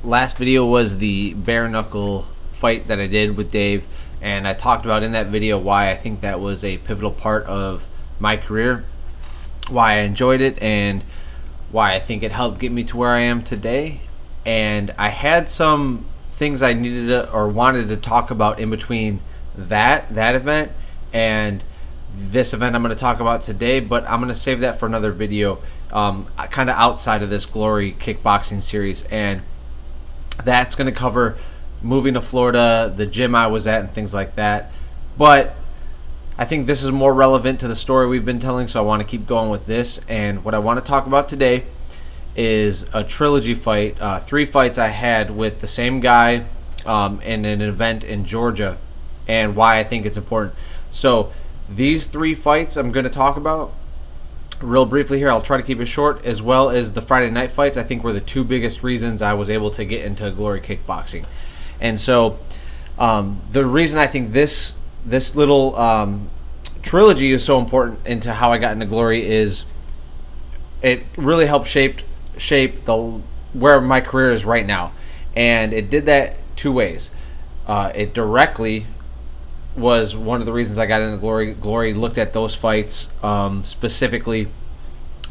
last video was the bare knuckle fight that I did with Dave, and I talked about in that video why I think that was a pivotal part of my career, why I enjoyed it, and why I think it helped get me to where I am today. And I had some things I needed to, or wanted to talk about in between that event and this event I'm going to talk about today, but I'm going to save that for another video, kind of outside of this Glory Kickboxing series, and that's going to cover moving to Florida, the gym I was at, and things like that. But I think this is more relevant to the story we've been telling, so I want to keep going with this. And what I want to talk about today is a trilogy fight, 3 fights I had with the same guy in an event in Georgia, and why I think it's important. So these 3 fights I'm going to talk about real briefly here. I'll try to keep it short, as well as the Friday night fights. I think were the 2 biggest reasons I was able to get into Glory Kickboxing. And so the reason I think this little trilogy is so important into how I got into Glory is it really helped shape where my career is right now. And it did that 2 ways. It directly was one of the reasons I got into Glory. Glory looked at those fights specifically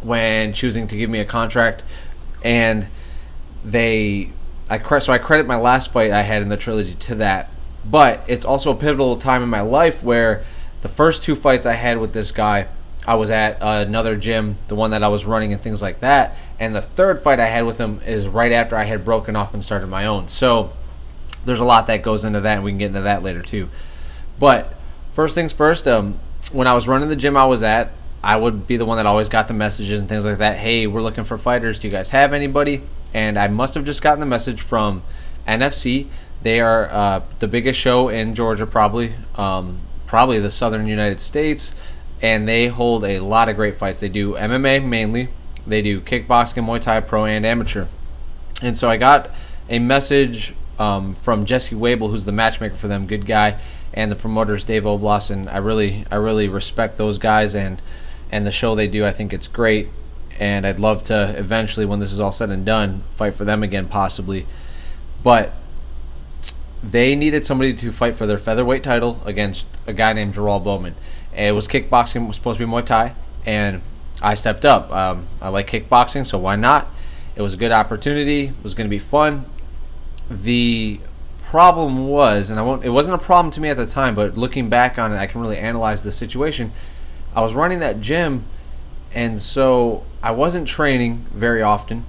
when choosing to give me a contract, and I credit my last fight I had in the trilogy to that. But it's also a pivotal time in my life where the first 2 fights I had with this guy, I was at another gym, the one that I was running and things like that, and the 3rd fight I had with him is right after I had broken off and started my own. So there's a lot that goes into that, and we can get into that later too. But first things first, when I was running the gym I was at, I would be the one that always got the messages and things like that. Hey, we're looking for fighters. Do you guys have anybody? And I must have just gotten the message from NFC. They are the biggest show in Georgia, probably the southern United States, and they hold a lot of great fights. They do MMA mainly. They do kickboxing, Muay Thai, pro and amateur. And so I got a message from Jesse Wabel, who's the matchmaker for them, good guy, and the promoters Dave Oblas, and I really respect those guys and the show they do. I think it's great, and I'd love to eventually, when this is all said and done, fight for them again possibly. But they needed somebody to fight for their featherweight title against a guy named Jaral Bowman. It was kickboxing, it was supposed to be Muay Thai, and I stepped up. I like kickboxing, so why not? It was a good opportunity. It was going to be fun. The problem was, and it wasn't a problem to me at the time, but looking back on it, I can really analyze the situation. I was running that gym, and so I wasn't training very often.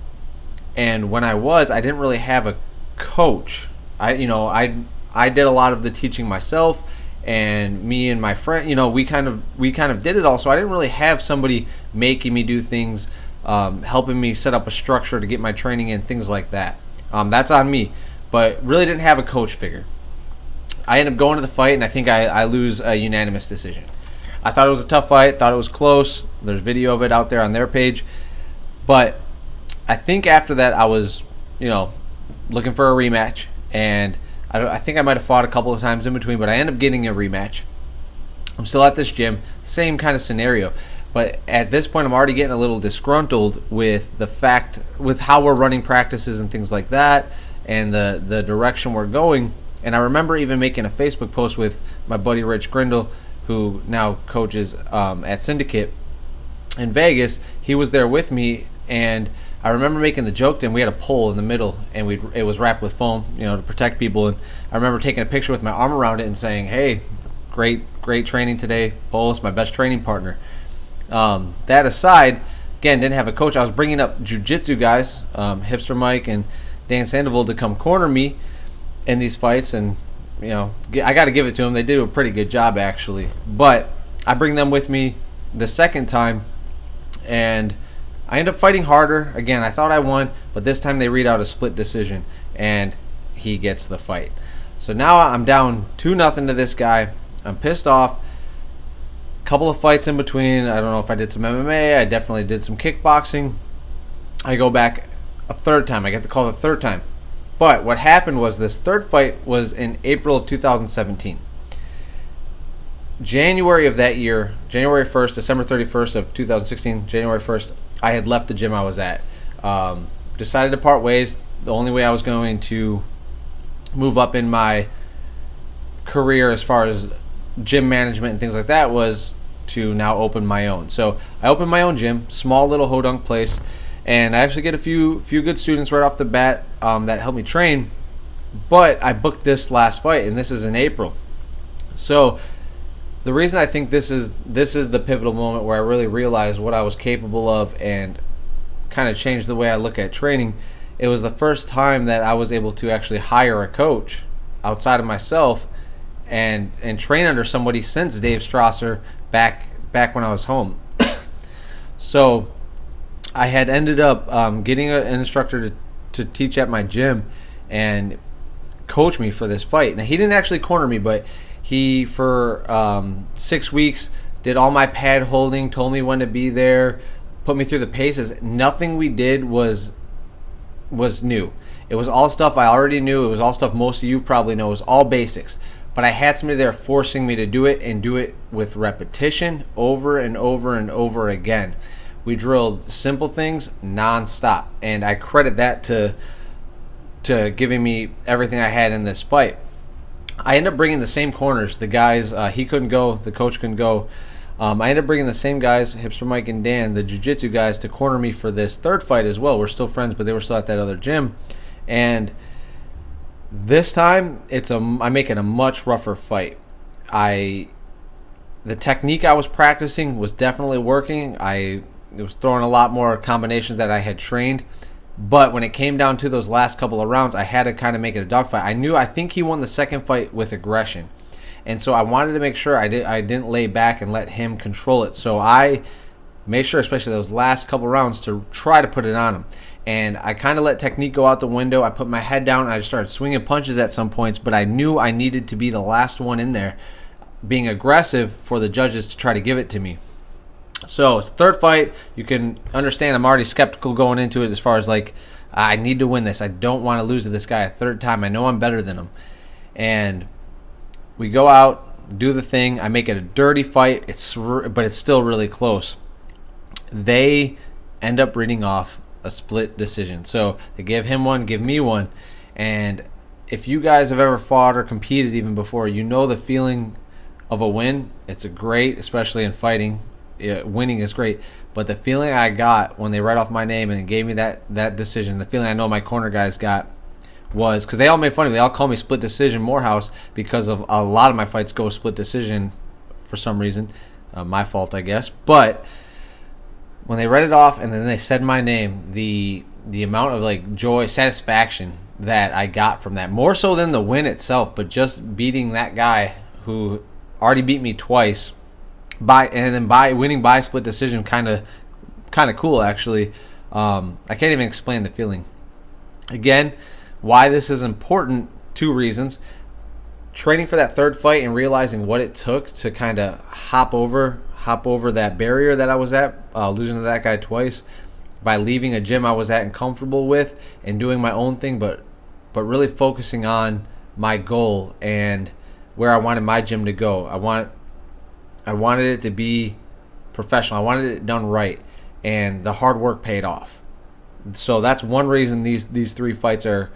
And when I didn't really have a coach. I did a lot of the teaching myself, and me and my friend, we kind of did it all. So I didn't really have somebody making me do things, helping me set up a structure to get my training in, things like that. That's on me. But really didn't have a coach figure. I ended up going to the fight, and I think I lose a unanimous decision. I thought it was a tough fight, thought it was close. There's video of it out there on their page. But I think after that I was, looking for a rematch. And I think I might have fought a couple of times in between, but I ended up getting a rematch. I'm still at this gym, same kind of scenario. But at this point, I'm already getting a little disgruntled with with how we're running practices and things like that, and the direction we're going. And I remember even making a Facebook post with my buddy Rich Grindle, who now coaches at Syndicate in Vegas. He was there with me, and I remember making the joke, and we had a pole in the middle, and it was wrapped with foam, to protect people. And I remember taking a picture with my arm around it and saying, "Hey, great training today, pole. It's my best training partner." That aside, again, didn't have a coach. I was bringing up jiu-jitsu guys, Hipster Mike and Dan Sandoval, to come corner me in these fights, and I got to give it to them. They did a pretty good job, actually. But I bring them with me the second time, and I end up fighting harder. Again, I thought I won, but this time they read out a split decision, and he gets the fight. So now I'm down 2-0 to this guy. I'm pissed off. Couple of fights in between. I don't know if I did some MMA. I definitely did some kickboxing. I go back a 3rd time. I get the call the 3rd time. But what happened was this 3rd fight was in April of 2017. January of that year, January 1st, December 31st of 2016, January 1st, I had left the gym I was at. Decided to part ways. The only way I was going to move up in my career as far as gym management and things like that was to now open my own. So I opened my own gym, small little hodunk place, and I actually get a few good students right off the bat that help me train. But I booked this last fight, and this is in April. So the reason I think this is the pivotal moment where I really realized what I was capable of and kind of changed the way I look at training. It was the first time that I was able to actually hire a coach outside of myself and train under somebody since Dave Strasser back when I was home. So I had ended up getting an instructor to teach at my gym and coach me for this fight. Now, he didn't actually corner me, but he, for 6 weeks, did all my pad holding, told me when to be there, put me through the paces. Nothing we did was new. It was all stuff I already knew. It was all stuff most of you probably know. It was all basics. But I had somebody there forcing me to do it, and do it with repetition over and over and over again. We drilled simple things nonstop, and I credit that to giving me everything I had in this fight. I ended up bringing the same corners. The guys, he couldn't go, the coach couldn't go. I ended up bringing the same guys, Hipster Mike and Dan, the jiu-jitsu guys, to corner me for this third fight as well. We're still friends, but they were still at that other gym. And this time, I'm making a much rougher fight. The technique I was practicing was definitely working. I was throwing a lot more combinations that I had trained. But when it came down to those last couple of rounds, I had to kind of make it a dogfight. I think he won the second fight with aggression. And so I wanted to make sure I didn't lay back and let him control it. So I made sure, especially those last couple rounds, to try to put it on him. And I kind of let technique go out the window. I put my head down. I started swinging punches at some points, but I knew I needed to be the last one in there, being aggressive for the judges to try to give it to me. So it's the third fight. You can understand I'm already skeptical going into it as far as like, I need to win this. I don't want to lose to this guy a third time. I know I'm better than him. And we go out, do the thing. I make it a dirty fight, but it's still really close. They end up reading off a split decision. So they give him one, give me one. And if you guys have ever fought or competed even before, you know the feeling of a win. It's a great, especially in fighting. Winning is great, but the feeling I got when they read off my name and gave me that decision, the feeling I know my corner guys got, was because they all made fun of me. They all call me Split Decision Morehouse because of a lot of my fights go split decision for some reason. My fault, I guess. But when they read it off and then they said my name, the amount of like joy, satisfaction that I got from that, more so than the win itself, but just beating that guy who already beat me twice. By winning by split decision, kind of cool actually. I can't even explain the feeling. Again, why this is important, 2 reasons. Training for that third fight and realizing what it took to kind of hop over that barrier that I was at, losing to that guy twice, by leaving a gym I was at and comfortable with and doing my own thing, but really focusing on my goal and where I wanted my gym to go. I wanted it to be professional. I wanted it done right, and the hard work paid off. So that's one reason these 3 fights are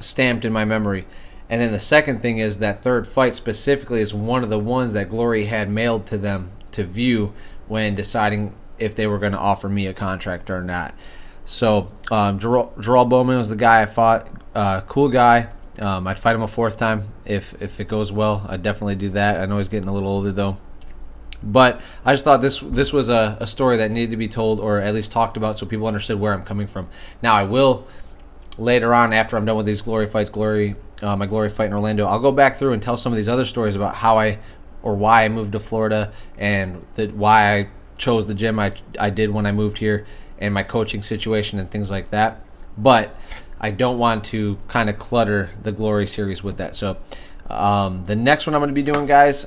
stamped in my memory. And then the second thing is that third fight specifically is one of the ones that Glory had mailed to them to view when deciding if they were going to offer me a contract or not. So Jaral Bowman was the guy I fought. Cool guy. I'd fight him a 4th time if it goes well. I'd definitely do that. I know he's getting a little older though. But I just thought this was a story that needed to be told, or at least talked about, so people understood where I'm coming from. Now I will later on, after I'm done with these Glory fights, my Glory fight in Orlando, I'll go back through and tell some of these other stories about why I moved to Florida and why I chose the gym I did when I moved here, and my coaching situation and things like that. But I don't want to kind of clutter the Glory series with that. So the next one I'm going to be doing, guys,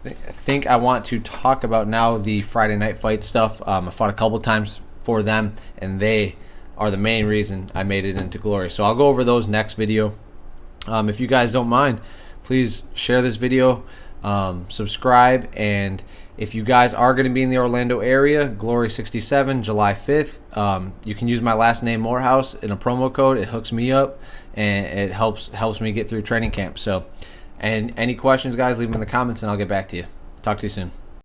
I think I want to talk about now the Friday night fight stuff. I fought a couple times for them, and they are the main reason I made it into Glory. So I'll go over those next video. If you guys don't mind, please share this video, subscribe, and If you guys are going to be in the Orlando area, Glory 67, July 5th, you can use my last name Morehouse in a promo code. It hooks me up and it helps me get through training camp. So, and any questions, guys, leave them in the comments and I'll get back to you. Talk to you soon.